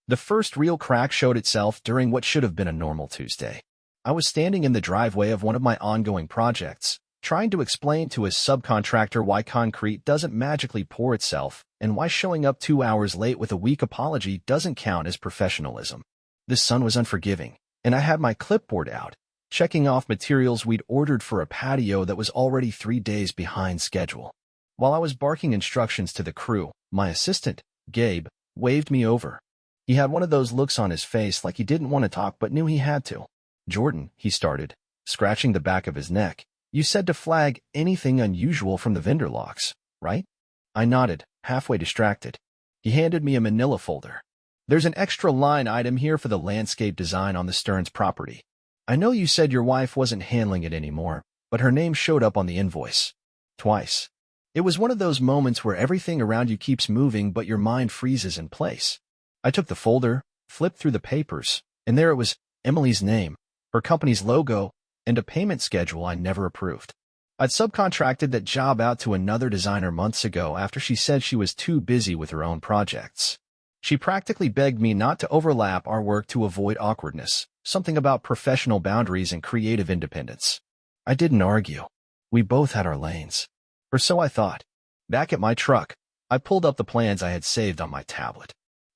The first real crack showed itself during what should have been a normal Tuesday. I was standing in the driveway of one of my ongoing projects, trying to explain to a subcontractor why concrete doesn't magically pour itself and why showing up 2 hours late with a weak apology doesn't count as professionalism. The sun was unforgiving, and I had my clipboard out, checking off materials we'd ordered for a patio that was already 3 days behind schedule. While I was barking instructions to the crew, my assistant, Gabe, waved me over. He had one of those looks on his face like he didn't want to talk but knew he had to. "Jordan," he started, scratching the back of his neck, "you said to flag anything unusual from the vendor logs, right?" I nodded, halfway distracted. He handed me a manila folder. "There's an extra line item here for the landscape design on the Stearns property. I know you said your wife wasn't handling it anymore, but her name showed up on the invoice. Twice." It was one of those moments where everything around you keeps moving but your mind freezes in place. I took the folder, flipped through the papers, and there it was, Emily's name, her company's logo, and a payment schedule I never approved. I'd subcontracted that job out to another designer months ago after she said she was too busy with her own projects. She practically begged me not to overlap our work to avoid awkwardness, something about professional boundaries and creative independence. I didn't argue. We both had our lanes. Or so I thought. Back at my truck, I pulled up the plans I had saved on my tablet.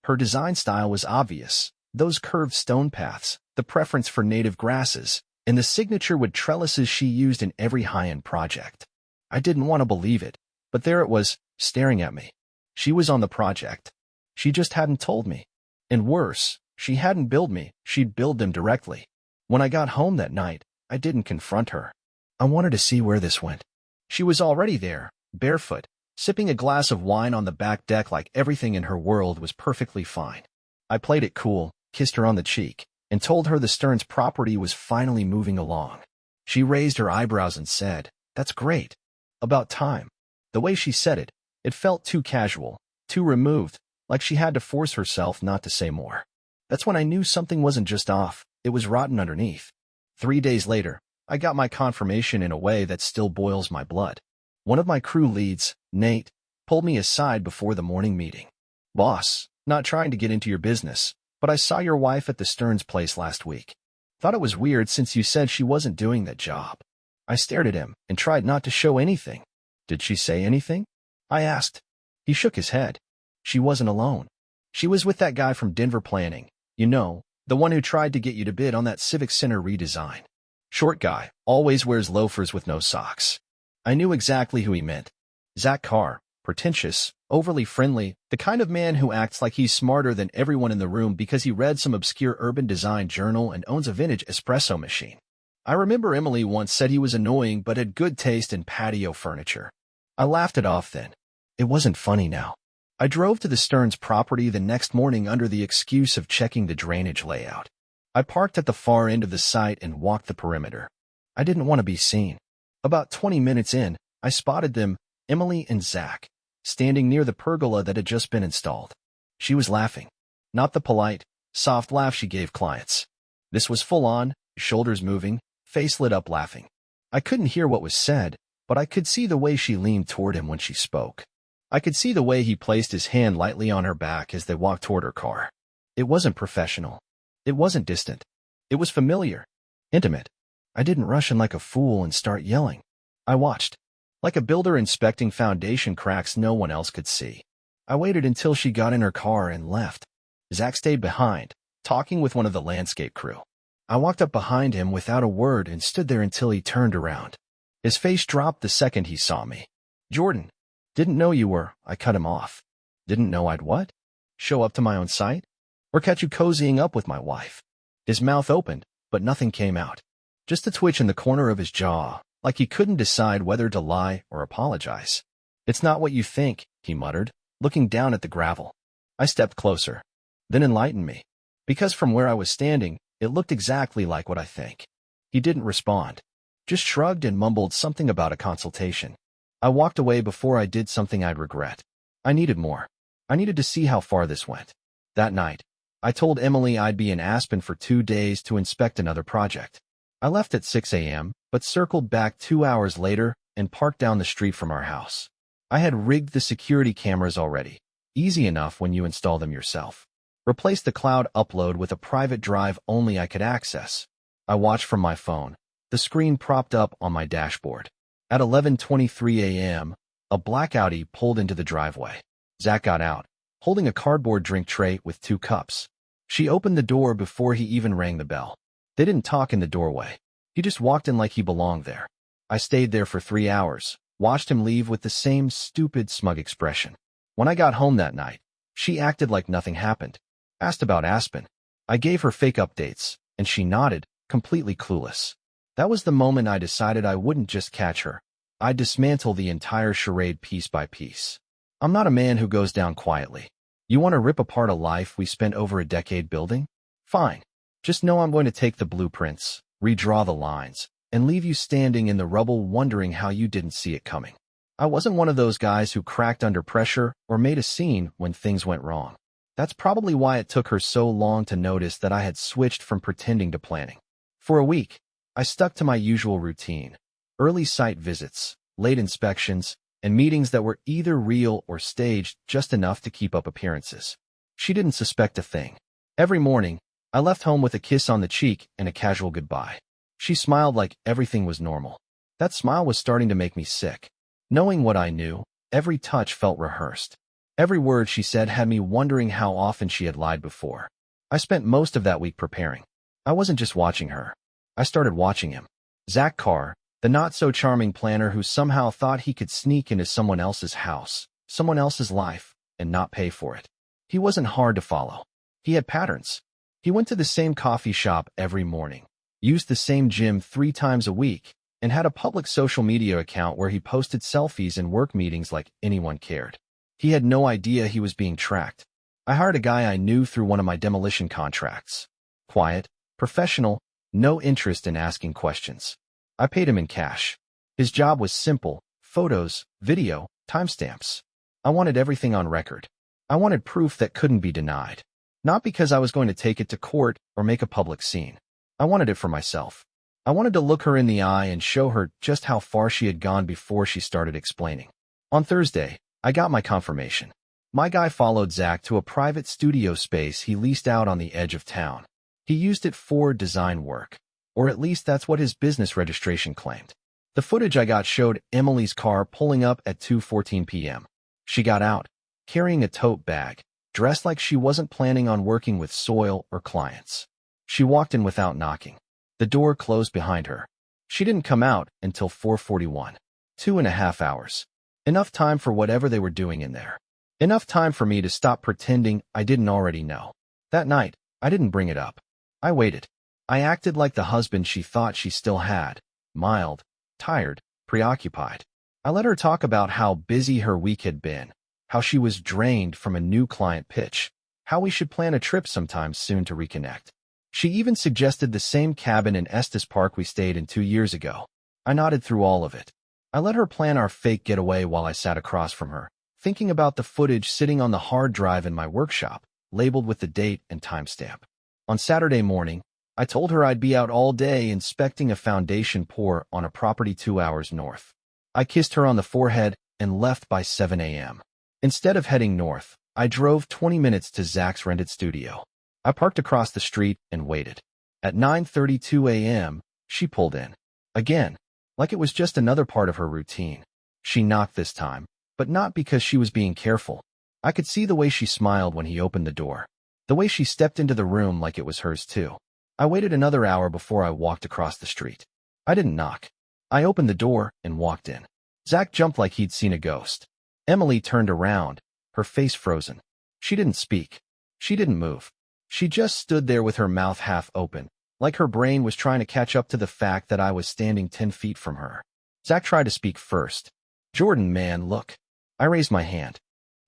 Her design style was obvious. Those curved stone paths, the preference for native grasses, and the signature wood trellises she used in every high-end project. I didn't want to believe it, but there it was, staring at me. She was on the project. She just hadn't told me. And worse, she hadn't billed me, she'd billed them directly. When I got home that night, I didn't confront her. I wanted to see where this went. She was already there, barefoot, sipping a glass of wine on the back deck like everything in her world was perfectly fine. I played it cool, kissed her on the cheek, and told her the Stearns property was finally moving along. She raised her eyebrows and said, "That's great. About time." The way she said it, it felt too casual, too removed, like she had to force herself not to say more. That's when I knew something wasn't just off, it was rotten underneath. 3 days later, I got my confirmation in a way that still boils my blood. One of my crew leads, Nate, pulled me aside before the morning meeting. "Boss, not trying to get into your business, but I saw your wife at the Stearns place last week. Thought it was weird since you said she wasn't doing that job." I stared at him and tried not to show anything. "Did she say anything?" I asked. He shook his head. "She wasn't alone. She was with that guy from Denver Planning. You know, the one who tried to get you to bid on that Civic Center redesign. Short guy, always wears loafers with no socks." I knew exactly who he meant. Zach Carr, pretentious, overly friendly, the kind of man who acts like he's smarter than everyone in the room because he read some obscure urban design journal and owns a vintage espresso machine. I remember Emily once said he was annoying but had good taste in patio furniture. I laughed it off then. It wasn't funny now. I drove to the Stearns property the next morning under the excuse of checking the drainage layout. I parked at the far end of the site and walked the perimeter. I didn't want to be seen. About 20 minutes in, I spotted them, Emily and Zach, standing near the pergola that had just been installed. She was laughing. Not the polite, soft laugh she gave clients. This was full-on, shoulders moving, face lit up laughing. I couldn't hear what was said, but I could see the way she leaned toward him when she spoke. I could see the way he placed his hand lightly on her back as they walked toward her car. It wasn't professional. It wasn't distant. It was familiar, intimate. I didn't rush in like a fool and start yelling. I watched, like a builder inspecting foundation cracks no one else could see. I waited until she got in her car and left. Zach stayed behind, talking with one of the landscape crew. I walked up behind him without a word and stood there until he turned around. His face dropped the second he saw me. "Jordan, didn't know you were," I cut him off. "Didn't know I'd what? Show up to my own site? Or catch you cozying up with my wife?" His mouth opened, but nothing came out. Just a twitch in the corner of his jaw, like he couldn't decide whether to lie or apologize. "It's not what you think," he muttered, looking down at the gravel. I stepped closer. Then enlightened me. Because from where I was standing, it looked exactly like what I think. He didn't respond. Just shrugged and mumbled something about a consultation. I walked away before I did something I'd regret. I needed more. I needed to see how far this went. That night, I told Emily I'd be in Aspen for 2 days to inspect another project. I left at 6 a.m., but circled back 2 hours later and parked down the street from our house. I had rigged the security cameras already. Easy enough when you install them yourself. Replace the cloud upload with a private drive only I could access. I watched from my phone, the screen propped up on my dashboard. At 11:23 a.m., a black Audi pulled into the driveway. Zach got out, holding a cardboard drink tray with 2 cups. She opened the door before he even rang the bell. They didn't talk in the doorway. He just walked in like he belonged there. I stayed there for 3 hours, watched him leave with the same stupid, smug expression. When I got home that night, she acted like nothing happened. Asked about Aspen. I gave her fake updates, and she nodded, completely clueless. That was the moment I decided I wouldn't just catch her. I'd dismantle the entire charade piece by piece. I'm not a man who goes down quietly. You want to rip apart a life we spent over a decade building? Fine. Just know I'm going to take the blueprints, redraw the lines, and leave you standing in the rubble wondering how you didn't see it coming. I wasn't one of those guys who cracked under pressure or made a scene when things went wrong. That's probably why it took her so long to notice that I had switched from pretending to planning. For a week, I stuck to my usual routine: early site visits, late inspections, and meetings that were either real or staged just enough to keep up appearances. She didn't suspect a thing. Every morning, I left home with a kiss on the cheek and a casual goodbye. She smiled like everything was normal. That smile was starting to make me sick. Knowing what I knew, every touch felt rehearsed. Every word she said had me wondering how often she had lied before. I spent most of that week preparing. I wasn't just watching her. I started watching him. Zach Carr, the not-so-charming planner who somehow thought he could sneak into someone else's house, someone else's life, and not pay for it. He wasn't hard to follow. He had patterns. He went to the same coffee shop every morning, used the same gym 3 times a week, and had a public social media account where he posted selfies and work meetings like anyone cared. He had no idea he was being tracked. I hired a guy I knew through one of my demolition contracts. Quiet, professional, no interest in asking questions. I paid him in cash. His job was simple: photos, video, timestamps. I wanted everything on record. I wanted proof that couldn't be denied. Not because I was going to take it to court or make a public scene. I wanted it for myself. I wanted to look her in the eye and show her just how far she had gone before she started explaining. On Thursday, I got my confirmation. My guy followed Zach to a private studio space he leased out on the edge of town. He used it for design work, or at least that's what his business registration claimed. The footage I got showed Emily's car pulling up at 2:14 p.m. She got out, carrying a tote bag, dressed like she wasn't planning on working with soil or clients. She walked in without knocking. The door closed behind her. She didn't come out until 4:41. 2.5 hours. Enough time for whatever they were doing in there. Enough time for me to stop pretending I didn't already know. That night, I didn't bring it up. I waited. I acted like the husband she thought she still had: mild, tired, preoccupied. I let her talk about how busy her week had been, how she was drained from a new client pitch, how we should plan a trip sometime soon to reconnect. She even suggested the same cabin in Estes Park we stayed in 2 years ago. I nodded through all of it. I let her plan our fake getaway while I sat across from her, thinking about the footage sitting on the hard drive in my workshop, labeled with the date and timestamp. On Saturday morning, I told her I'd be out all day inspecting a foundation pour on a property 2 hours north. I kissed her on the forehead and left by 7 a.m. Instead of heading north, I drove 20 minutes to Zach's rented studio. I parked across the street and waited. At 9:32 a.m., she pulled in. Again, like it was just another part of her routine. She knocked this time, but not because she was being careful. I could see the way she smiled when he opened the door, the way she stepped into the room like it was hers too. I waited another hour before I walked across the street. I didn't knock. I opened the door and walked in. Zach jumped like he'd seen a ghost. Emily turned around, her face frozen. She didn't speak. She didn't move. She just stood there with her mouth half open, like her brain was trying to catch up to the fact that I was standing 10 feet from her. Zach tried to speak first. "Jordan, man, look." I raised my hand.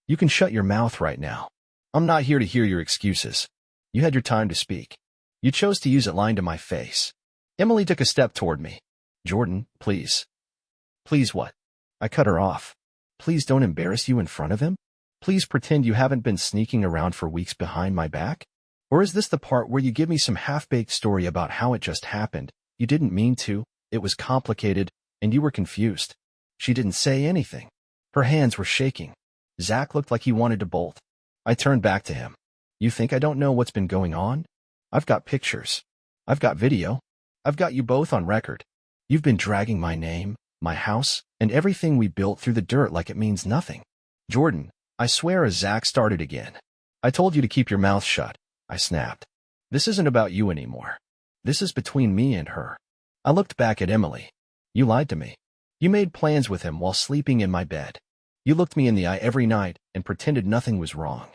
"You can shut your mouth right now. I'm not here to hear your excuses. You had your time to speak. You chose to use it lying to my face." Emily took a step toward me. "Jordan, please." "Please what?" I cut her off. "Please don't embarrass you in front of him? Please pretend you haven't been sneaking around for weeks behind my back? Or is this the part where you give me some half-baked story about how it just happened? You didn't mean to, it was complicated, and you were confused." She didn't say anything. Her hands were shaking. Zach looked like he wanted to bolt. I turned back to him. You think I don't know what's been going on? I've got pictures. I've got video. I've got you both on record. You've been dragging my name, my house, and everything we built through the dirt like it means nothing. Jordan, I swear as Zach started again. I told you to keep your mouth shut, I snapped. This isn't about you anymore. This is between me and her. I looked back at Emily. You lied to me. You made plans with him while sleeping in my bed. You looked me in the eye every night and pretended nothing was wrong.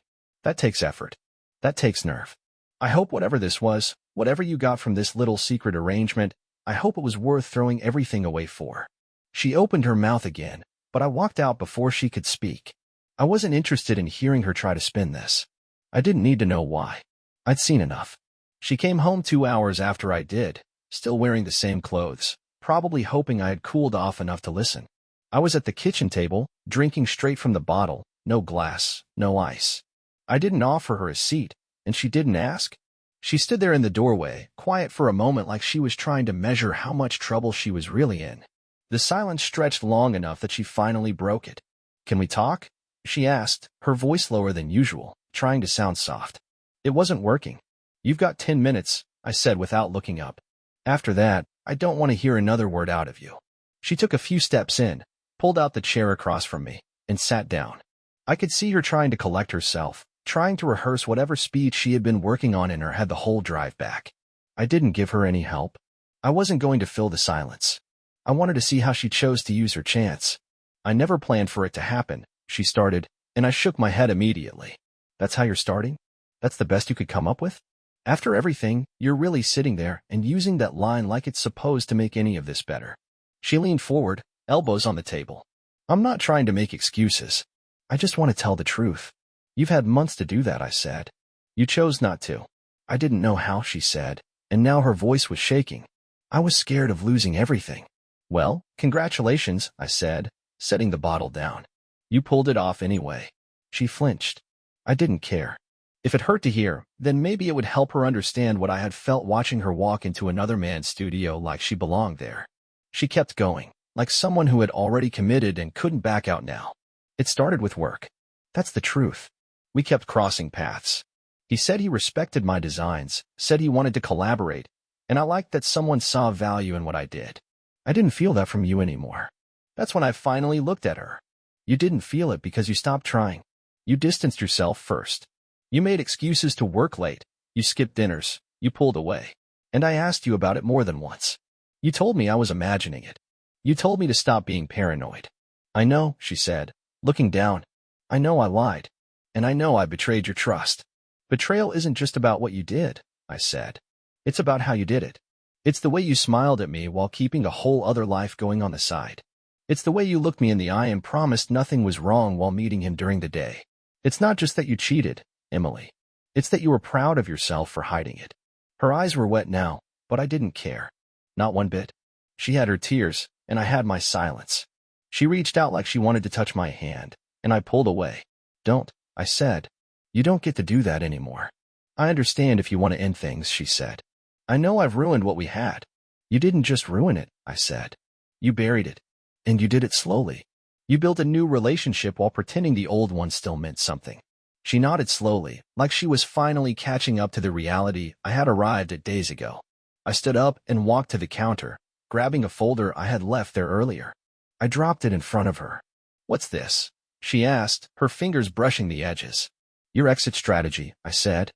That takes effort. That takes nerve. I hope whatever this was, whatever you got from this little secret arrangement, I hope it was worth throwing everything away for. She opened her mouth again, but I walked out before she could speak. I wasn't interested in hearing her try to spin this. I didn't need to know why. I'd seen enough. She came home 2 hours after I did, still wearing the same clothes, probably hoping I had cooled off enough to listen. I was at the kitchen table, drinking straight from the bottle, no glass, no ice. I didn't offer her a seat, and she didn't ask. She stood there in the doorway, quiet for a moment like she was trying to measure how much trouble she was really in. The silence stretched long enough that she finally broke it. Can we talk? She asked, her voice lower than usual, trying to sound soft. It wasn't working. You've got 10 minutes, I said without looking up. After that, I don't want to hear another word out of you. She took a few steps in, pulled out the chair across from me, and sat down. I could see her trying to collect herself, trying to rehearse whatever speech she had been working on in her head the whole drive back. I didn't give her any help. I wasn't going to fill the silence. I wanted to see how she chose to use her chance. I never planned for it to happen, she started, and I shook my head immediately. That's how you're starting? That's the best you could come up with? After everything, you're really sitting there and using that line like it's supposed to make any of this better. She leaned forward, elbows on the table. I'm not trying to make excuses. I just want to tell the truth. You've had months to do that, I said. You chose not to. I didn't know how, she said, and now her voice was shaking. I was scared of losing everything. Well, congratulations, I said, setting the bottle down. You pulled it off anyway. She flinched. I didn't care. If it hurt to hear, then maybe it would help her understand what I had felt watching her walk into another man's studio like she belonged there. She kept going, like someone who had already committed and couldn't back out now. It started with work. That's the truth. We kept crossing paths. He said he respected my designs, said he wanted to collaborate, and I liked that someone saw value in what I did. I didn't feel that from you anymore. That's when I finally looked at her. You didn't feel it because you stopped trying. You distanced yourself first. You made excuses to work late. You skipped dinners. You pulled away. And I asked you about it more than once. You told me I was imagining it. You told me to stop being paranoid. I know, she said, looking down. I know I lied. And I know I betrayed your trust. Betrayal isn't just about what you did, I said. It's about how you did it. It's the way you smiled at me while keeping a whole other life going on the side. It's the way you looked me in the eye and promised nothing was wrong while meeting him during the day. It's not just that you cheated, Emily. It's that you were proud of yourself for hiding it. Her eyes were wet now, but I didn't care. Not one bit. She had her tears, and I had my silence. She reached out like she wanted to touch my hand, and I pulled away. Don't, I said. You don't get to do that anymore. I understand if you want to end things, she said. I know I've ruined what we had. You didn't just ruin it, I said. You buried it. And you did it slowly. You built a new relationship while pretending the old one still meant something. She nodded slowly, like she was finally catching up to the reality I had arrived at days ago. I stood up and walked to the counter, grabbing a folder I had left there earlier. I dropped it in front of her. What's this? She asked, her fingers brushing the edges. Your exit strategy, I said.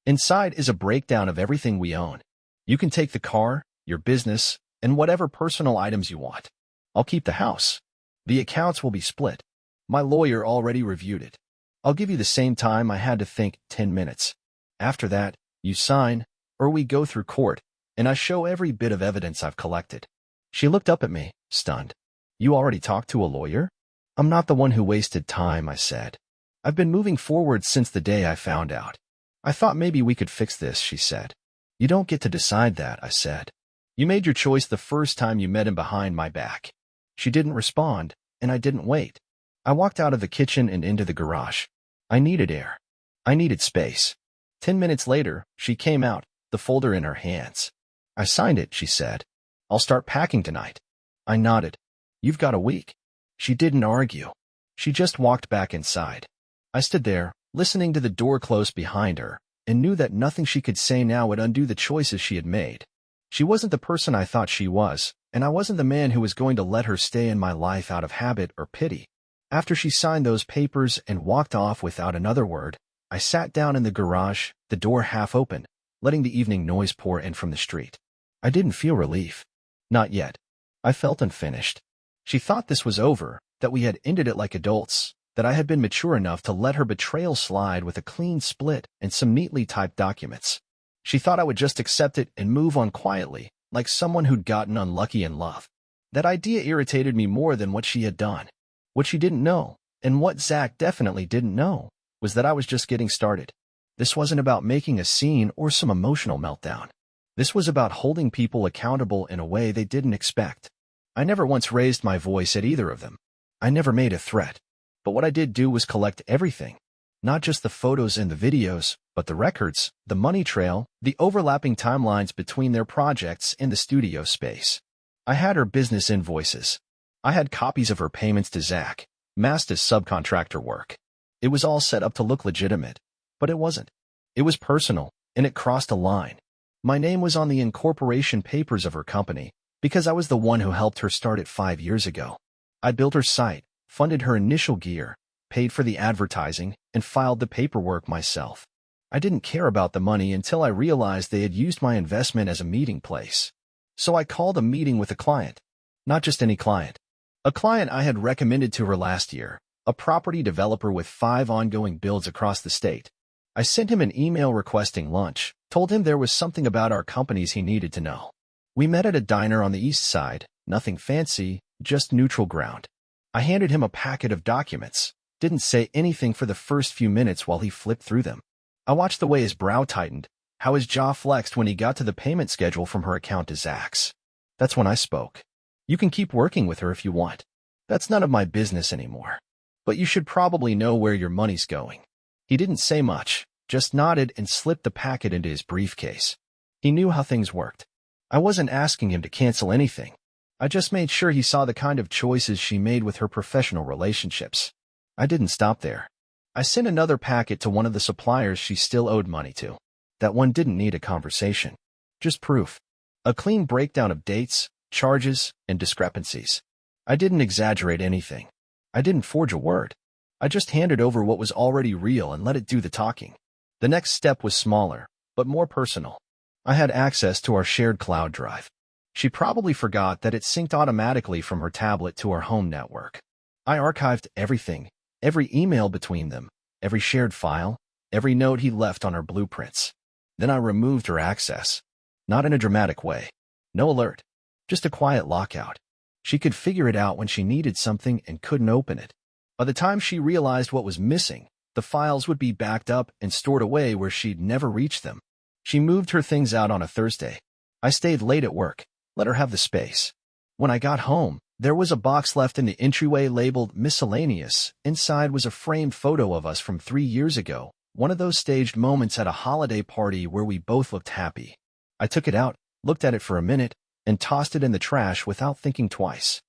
Inside is a breakdown of everything we own. You can take the car, your business, and whatever personal items you want. I'll keep the house. The accounts will be split. My lawyer already reviewed it. I'll give you the same time I had to think, 10 minutes. After that, you sign, or we go through court, and I show every bit of evidence I've collected. She looked up at me, stunned. You already talked to a lawyer? I'm not the one who wasted time, I said. I've been moving forward since the day I found out. I thought maybe we could fix this, she said. You don't get to decide that, I said. You made your choice the first time you met him behind my back. She didn't respond, and I didn't wait. I walked out of the kitchen and into the garage. I needed air. I needed space. 10 minutes later, she came out, the folder in her hands. I signed it, she said. I'll start packing tonight. I nodded. You've got a week. She didn't argue. She just walked back inside. I stood there, listening to the door close behind her, and knew that nothing she could say now would undo the choices she had made. She wasn't the person I thought she was, and I wasn't the man who was going to let her stay in my life out of habit or pity. After she signed those papers and walked off without another word, I sat down in the garage, the door half open, letting the evening noise pour in from the street. I didn't feel relief. Not yet. I felt unfinished. She thought this was over, that we had ended it like adults, that I had been mature enough to let her betrayal slide with a clean split and some neatly typed documents. She thought I would just accept it and move on quietly, like someone who'd gotten unlucky in love. That idea irritated me more than what she had done. What she didn't know, and what Zach definitely didn't know, was that I was just getting started. This wasn't about making a scene or some emotional meltdown. This was about holding people accountable in a way they didn't expect. I never once raised my voice at either of them. I never made a threat. But what I did do was collect everything. Not just the photos and the videos, but the records, the money trail, the overlapping timelines between their projects and the studio space. I had her business invoices. I had copies of her payments to Zach, masked as subcontractor work. It was all set up to look legitimate, but it wasn't. It was personal, and it crossed a line. My name was on the incorporation papers of her company, because I was the one who helped her start it 5 years ago. I built her site, funded her initial gear, paid for the advertising, and filed the paperwork myself. I didn't care about the money until I realized they had used my investment as a meeting place. So I called a meeting with a client. Not just any client. A client I had recommended to her last year, a property developer with 5 ongoing builds across the state. I sent him an email requesting lunch, told him there was something about our companies he needed to know. We met at a diner on the east side, nothing fancy, just neutral ground. I handed him a packet of documents, didn't say anything for the first few minutes while he flipped through them. I watched the way his brow tightened, how his jaw flexed when he got to the payment schedule from her account to Zach's. That's when I spoke. You can keep working with her if you want. That's none of my business anymore. But you should probably know where your money's going. He didn't say much, just nodded and slipped the packet into his briefcase. He knew how things worked. I wasn't asking him to cancel anything. I just made sure he saw the kind of choices she made with her professional relationships. I didn't stop there. I sent another packet to one of the suppliers she still owed money to. That one didn't need a conversation. Just proof. A clean breakdown of dates, charges, and discrepancies. I didn't exaggerate anything. I didn't forge a word. I just handed over what was already real and let it do the talking. The next step was smaller, but more personal. I had access to our shared cloud drive. She probably forgot that it synced automatically from her tablet to our home network. I archived everything, every email between them, every shared file, every note he left on our blueprints. Then I removed her access. Not in a dramatic way. No alert. Just a quiet lockout. She could figure it out when she needed something and couldn't open it. By the time she realized what was missing, the files would be backed up and stored away where she'd never reach them. She moved her things out on a Thursday. I stayed late at work, let her have the space. When I got home, there was a box left in the entryway labeled miscellaneous. Inside was a framed photo of us from 3 years ago, one of those staged moments at a holiday party where we both looked happy. I took it out, looked at it for a minute, and tossed it in the trash without thinking twice.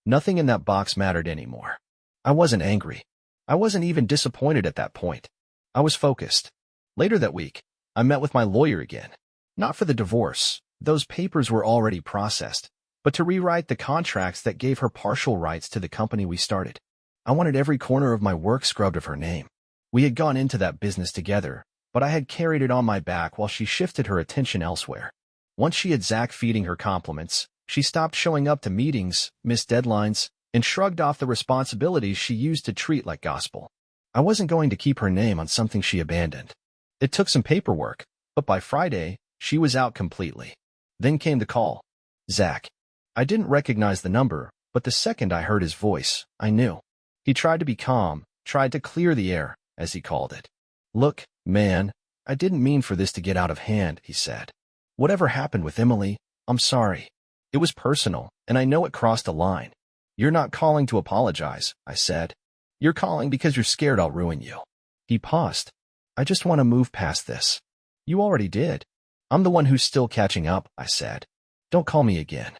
Nothing in that box mattered anymore. I wasn't angry. I wasn't even disappointed at that point. I was focused. Later that week, I met with my lawyer again. Not for the divorce. Those papers were already processed, but to rewrite the contracts that gave her partial rights to the company we started. I wanted every corner of my work scrubbed of her name. We had gone into that business together, but I had carried it on my back while she shifted her attention elsewhere. Once she had Zach feeding her compliments, she stopped showing up to meetings, missed deadlines, and shrugged off the responsibilities she used to treat like gospel. I wasn't going to keep her name on something she abandoned. It took some paperwork, but by Friday, she was out completely. Then came the call. Zach. I didn't recognize the number, but the second I heard his voice, I knew. He tried to be calm, tried to clear the air, as he called it. Look, man, I didn't mean for this to get out of hand, he said. Whatever happened with Emily, I'm sorry. It was personal, and I know it crossed a line. You're not calling to apologize, I said. You're calling because you're scared I'll ruin you. He paused. I just want to move past this. You already did. I'm the one who's still catching up, I said. Don't call me again.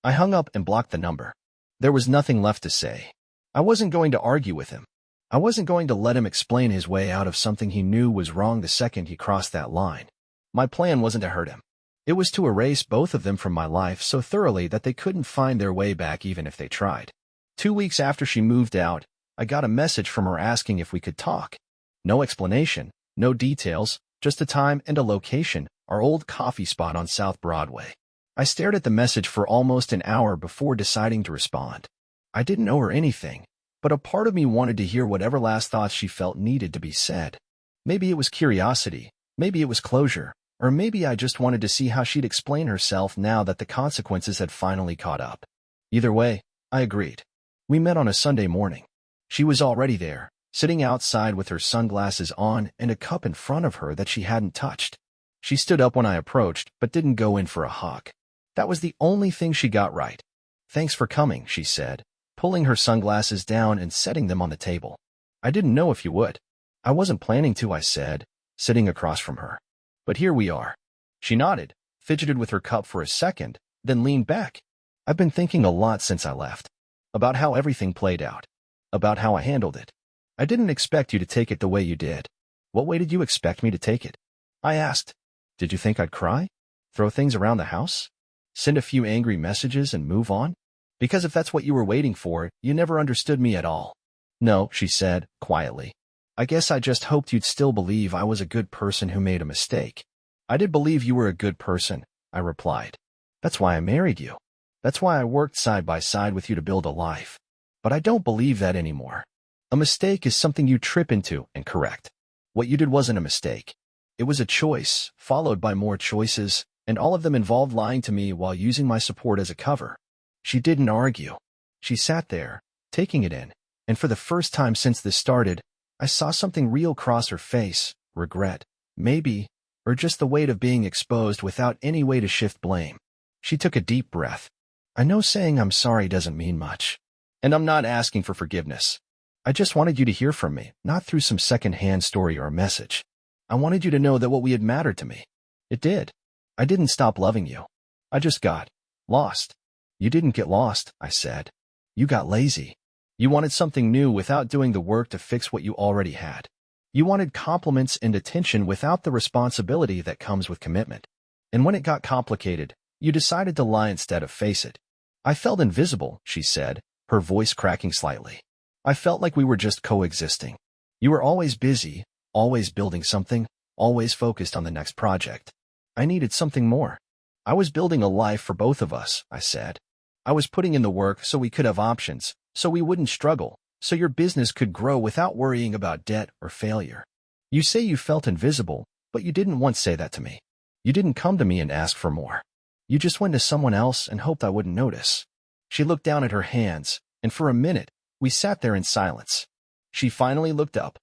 I hung up and blocked the number. There was nothing left to say. I wasn't going to argue with him. I wasn't going to let him explain his way out of something he knew was wrong the second he crossed that line. My plan wasn't to hurt him. It was to erase both of them from my life so thoroughly that they couldn't find their way back even if they tried. 2 weeks after she moved out, I got a message from her asking if we could talk. No explanation, no details, just a time and a location, our old coffee spot on South Broadway. I stared at the message for almost an hour before deciding to respond. I didn't owe her anything, but a part of me wanted to hear whatever last thoughts she felt needed to be said. Maybe it was curiosity, maybe it was closure, or maybe I just wanted to see how she'd explain herself now that the consequences had finally caught up. Either way, I agreed. We met on a Sunday morning. She was already there, sitting outside with her sunglasses on and a cup in front of her that she hadn't touched. She stood up when I approached, but didn't go in for a hug. That was the only thing she got right. "Thanks for coming," she said, pulling her sunglasses down and setting them on the table. "I didn't know if you would." "I wasn't planning to," I said, sitting across from her. "But here we are." She nodded, fidgeted with her cup for a second, then leaned back. "I've been thinking a lot since I left. About how everything played out. About how I handled it. I didn't expect you to take it the way you did." "What way did you expect me to take it?" I asked. "Did you think I'd cry? Throw things around the house? Send a few angry messages and move on? Because if that's what you were waiting for, you never understood me at all." "No," she said, quietly. "I guess I just hoped you'd still believe I was a good person who made a mistake." "I did believe you were a good person," I replied. "That's why I married you. That's why I worked side by side with you to build a life. But I don't believe that anymore. A mistake is something you trip into and correct. What you did wasn't a mistake. It was a choice, followed by more choices, and all of them involved lying to me while using my support as a cover." She didn't argue. She sat there, taking it in, and for the first time since this started, I saw something real cross her face: regret, maybe, or just the weight of being exposed without any way to shift blame. She took a deep breath. "I know saying I'm sorry doesn't mean much. And I'm not asking for forgiveness. I just wanted you to hear from me, not through some second-hand story or a message. I wanted you to know that what we had mattered to me. It did. I didn't stop loving you. I just got lost." "You didn't get lost," I said. "You got lazy. You wanted something new without doing the work to fix what you already had. You wanted compliments and attention without the responsibility that comes with commitment. And when it got complicated, you decided to lie instead of face it." "I felt invisible," she said, her voice cracking slightly. "I felt like we were just coexisting. You were always busy, always building something, always focused on the next project. I needed something more. I was building a life for both of us," I said. "I was putting in the work so we could have options, so we wouldn't struggle, so your business could grow without worrying about debt or failure. You say you felt invisible, but you didn't once say that to me. You didn't come to me and ask for more. You just went to someone else and hoped I wouldn't notice." She looked down at her hands, and for a minute, we sat there in silence. She finally looked up.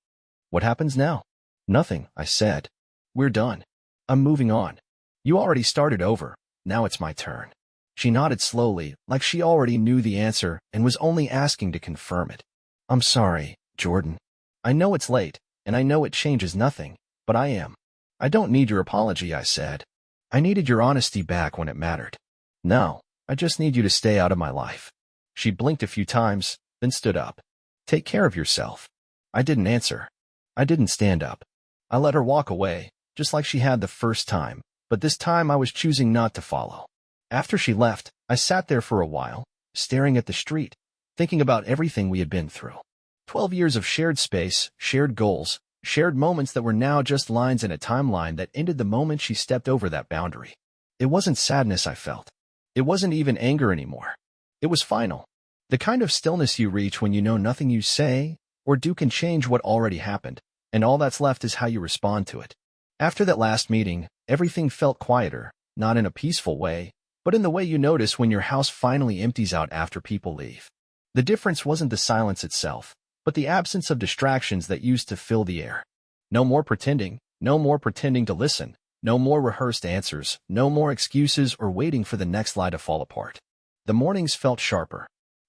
"What happens now?" "Nothing," I said. "We're done. I'm moving on. You already started over. Now it's my turn." She nodded slowly, like she already knew the answer and was only asking to confirm it. "I'm sorry, Jordan. I know it's late, and I know it changes nothing, but I am. I don't need your apology," I said. "I needed your honesty back when it mattered. Now, I just need you to stay out of my life." She blinked a few times, then stood up. "Take care of yourself." I didn't answer. I didn't stand up. I let her walk away, just like she had the first time, but this time I was choosing not to follow. After she left, I sat there for a while, staring at the street, thinking about everything we had been through. 12 years of shared space, shared goals, shared moments that were now just lines in a timeline that ended the moment she stepped over that boundary. It wasn't sadness I felt. It wasn't even anger anymore. It was final. The kind of stillness you reach when you know nothing you say or do can change what already happened, and all that's left is how you respond to it. After that last meeting, everything felt quieter, not in a peaceful way, but in the way you notice when your house finally empties out after people leave. The difference wasn't the silence itself, but the absence of distractions that used to fill the air. No more pretending to listen, no more rehearsed answers, no more excuses or waiting for the next lie to fall apart. The mornings felt sharper.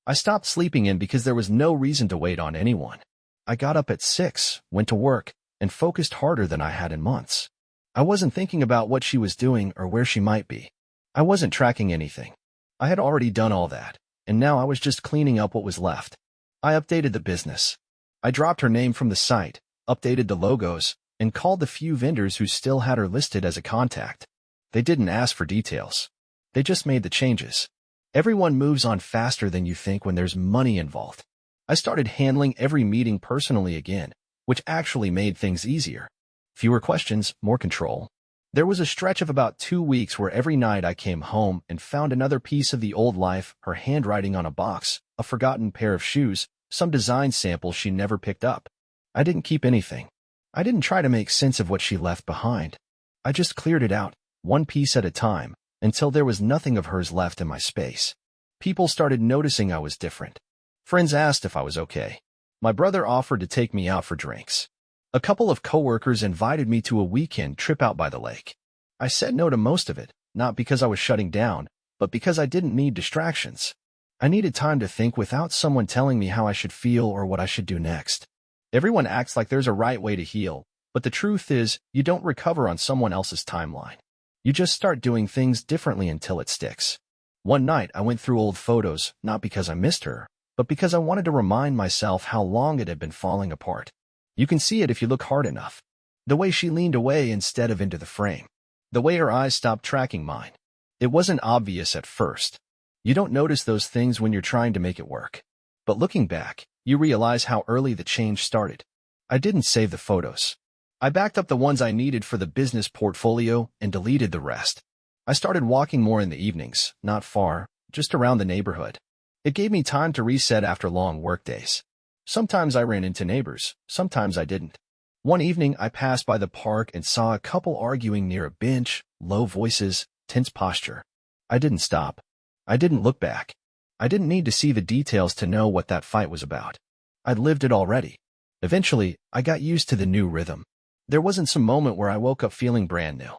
I stopped sleeping in because there was no reason to wait on anyone. I got up at 6, went to work, and focused harder than I had in months. I wasn't thinking about what she was doing or where she might be. I wasn't tracking anything. I had already done all that, and now I was just cleaning up what was left. I updated the business. I dropped her name from the site, updated the logos, and called the few vendors who still had her listed as a contact. They didn't ask for details. They just made the changes. Everyone moves on faster than you think when there's money involved. I started handling every meeting personally again, which actually made things easier. Fewer questions, more control. There was a stretch of about 2 weeks where every night I came home and found another piece of the old life, her handwriting on a box, a forgotten pair of shoes, some design sample she never picked up. I didn't keep anything. I didn't try to make sense of what she left behind. I just cleared it out, one piece at a time, until there was nothing of hers left in my space. People started noticing I was different. Friends asked if I was okay. My brother offered to take me out for drinks. A couple of coworkers invited me to a weekend trip out by the lake. I said no to most of it, not because I was shutting down, but because I didn't need distractions. I needed time to think without someone telling me how I should feel or what I should do next. Everyone acts like there's a right way to heal, but the truth is, you don't recover on someone else's timeline. You just start doing things differently until it sticks. One night, I went through old photos, not because I missed her, but because I wanted to remind myself how long it had been falling apart. You can see it if you look hard enough. The way she leaned away instead of into the frame. The way her eyes stopped tracking mine. It wasn't obvious at first. You don't notice those things when you're trying to make it work. But looking back, you realize how early the change started. I didn't save the photos. I backed up the ones I needed for the business portfolio and deleted the rest. I started walking more in the evenings, not far, just around the neighborhood. It gave me time to reset after long workdays. Sometimes I ran into neighbors, sometimes I didn't. One evening, I passed by the park and saw a couple arguing near a bench, low voices, tense posture. I didn't stop. I didn't look back. I didn't need to see the details to know what that fight was about. I'd lived it already. Eventually, I got used to the new rhythm. There wasn't some moment where I woke up feeling brand new.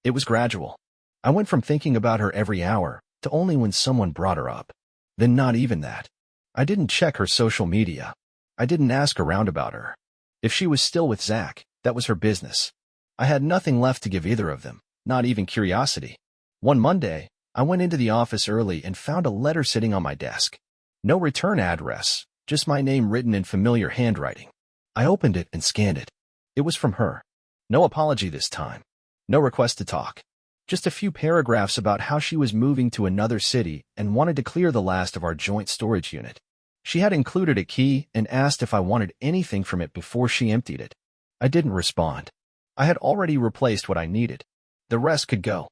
It was gradual. I went from thinking about her every hour to only when someone brought her up. Then not even that. I didn't check her social media. I didn't ask around about her. If she was still with Zach, that was her business. I had nothing left to give either of them, not even curiosity. One Monday, I went into the office early and found a letter sitting on my desk. No return address, just my name written in familiar handwriting. I opened it and scanned it. It was from her. No apology this time. No request to talk. Just a few paragraphs about how she was moving to another city and wanted to clear the last of our joint storage unit. She had included a key and asked if I wanted anything from it before she emptied it. I didn't respond. I had already replaced what I needed. The rest could go.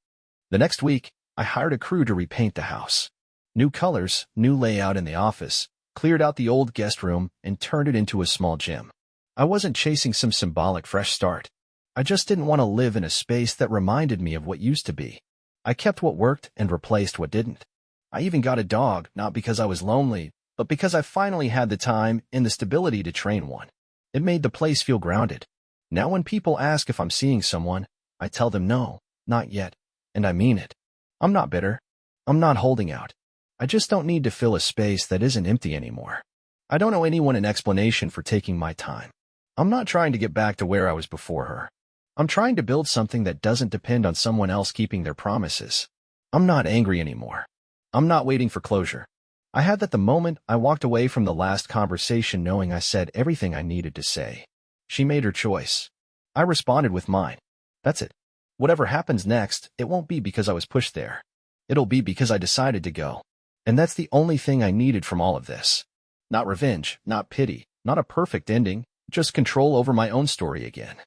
The next week, I hired a crew to repaint the house. New colors, new layout in the office, cleared out the old guest room and turned it into a small gym. I wasn't chasing some symbolic fresh start. I just didn't want to live in a space that reminded me of what used to be. I kept what worked and replaced what didn't. I even got a dog, not because I was lonely, but because I finally had the time and the stability to train one. It made the place feel grounded. Now when people ask if I'm seeing someone, I tell them no, not yet, and I mean it. I'm not bitter. I'm not holding out. I just don't need to fill a space that isn't empty anymore. I don't owe anyone an explanation for taking my time. I'm not trying to get back to where I was before her. I'm trying to build something that doesn't depend on someone else keeping their promises. I'm not angry anymore. I'm not waiting for closure. I had that the moment I walked away from the last conversation knowing I said everything I needed to say. She made her choice. I responded with mine. That's it. Whatever happens next, it won't be because I was pushed there. It'll be because I decided to go. And that's the only thing I needed from all of this. Not revenge, not pity, not a perfect ending, just control over my own story again.